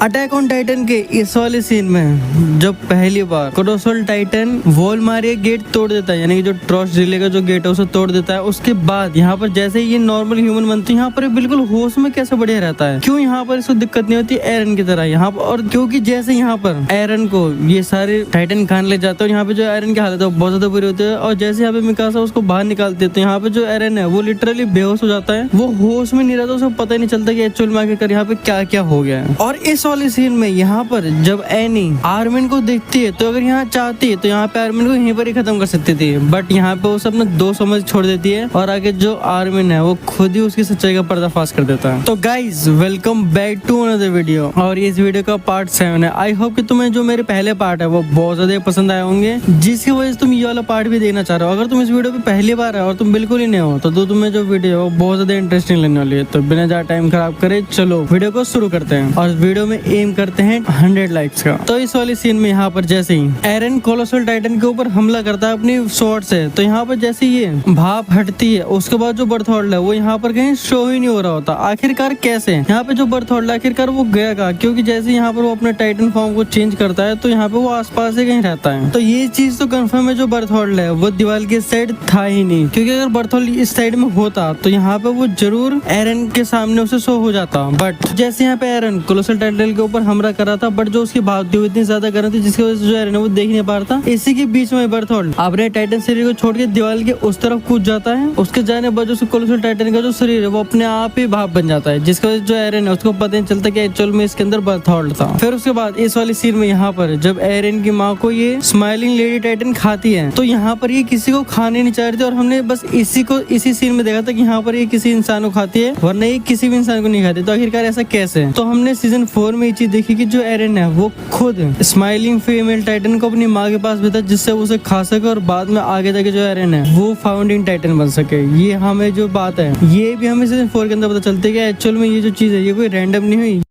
Attack on Titan के इस वाले सीन में जब पहली बार कोलोसल टाइटन वॉल मारे गेट तोड़ देता है, यानी कि जो ट्रॉस रिले का जो गेट है उसे तोड़ देता है, उसके बाद यहाँ पर जैसे ये नॉर्मल ह्यूमन बनती है, यहाँ पर बिल्कुल होश में कैसे बढ़िया रहता है। क्यों यहाँ पर इसको दिक्कत नहीं होती एरन की तरह यहाँ पर, और क्योंकि जैसे यहाँ पर एरन को ये सारे टाइटन खान ले जाते हैं, यहाँ पे जो एरन की हालत है बहुत ज्यादा बुरी होती है, और जैसे यहाँ पे मिकासा उसको बाहर निकालते हैं तो यहाँ पे जो एरन है वो लिटरली बेहोश हो जाता है, वो होश में नहीं रहता, उसे पता ही नहीं चलता कि एक्चुअल में आखिरकार यहाँ पे क्या क्या हो गया है। और इस वाले सीन में यहाँ पर जब एनी आर्मिन को देखती है तो अगर यहाँ चाहती है तो यहाँ पे आर्मिन को यहीं पर ही खत्म कर सकती थी, बट यहाँ पे वो सब अपना दो समझ छोड़ देती है और आगे जो आर्मिन है वो खुद ही उसकी सच्चाई का पर्दाफाश कर देता है। तो guys welcome back to another video, और इस वीडियो का पार्ट 7 है। आई होप कि तुम्हें जो मेरे पहले पार्ट है वो बहुत ज्यादा पसंद आए होंगे, जिसकी वजह से तुम ये वाला पार्ट भी देखना चाह रहे हो। अगर तुम इस वीडियो पे पहली बार है और तुम बिल्कुल ही नहीं हो तो तुम्हें जो वीडियो है वो बहुत ज्यादा इंटरेस्टिंग लगने वाली है। तो बिना ज्यादा टाइम खराब करे चलो वीडियो को शुरू करते हैं, और वीडियो में एम करते हैं 100 लाइक्स का। तो इस वाले सीन में यहाँ पर जैसे ही एरन कोलोसल टाइटन के ऊपर हमला करता है अपनी स्वॉर्ड से, तो यहाँ पर जैसे ये भाप हटती है उसके बाद जो बर्थोल्ड है वो यहाँ पर कहीं शो ही नहीं हो रहा होता। आखिरकार कैसे यहाँ पे जो बर्थोल्ड आखिरकार वो गया कहाँ, क्योंकि जैसे यहाँ पर वो अपने टाइटन फॉर्म को चेंज करता है तो यहाँ पे वो आसपास ही कहीं रहता है। तो ये चीज तो कंफर्म है जो बर्थोल्ड है वो दीवार के साइड था ही नहीं, क्योंकि अगर बर्थोल्ड इस साइड में होता तो यहाँ पे वो जरूर एरन के सामने उसे शो हो जाता। बट जैसे यहाँ पे एरन कोलोसल टाइटन के ऊपर हमला कर रहा था, बट जो उसकी भागती हुई इतनी ज्यादा गर्म थी जिसकी वजह से जो एरन है वो देख नहीं पा रहा था। इसी के बीच में बर्थोल्ड अपने टाइटन शरीर को छोड़ के दीवार के उस तरफ कूद जाता है। उसके जाने बाद जो कोलोसल टाइटन का जो शरीर है वो अपने आप ही भाप बन जाता है, जिसकी वजह से जो एरन है उसको पता नहीं चलता कि एक्चुअल में इसके अंदर बर्थोल्ड था। फिर उसके बाद इस वाली सीन में यहाँ पर जब एरन की माँ को ये स्माइलिंग लेडी टाइटन खाती है तो यहाँ पर ये किसी को खाने नहीं चाह रही थी, और हमने बस इसी सीन में देखा था कि यहाँ पर ये किसी इंसान को खाती है वरना ये किसी भी इंसान को नहीं खाती। तो आखिरकार ऐसा कैसे? तो हमने सीजन 4 में ये चीज देखी कि जो एरन है वो खुद स्माइलिंग फीमेल टाइटन को अपनी माँ के पास भेजा जिससे उसे खा सके, और बाद में आगे जाके जो एरन है वो फाउंडिंग टाइटन बन सके। ये हमें जो बात है ये भी हमें सीजन 4 के अंदर पता चलती है कि एक्चुअल में ये जो चीज है ये कोई रैंडम नहीं हुई,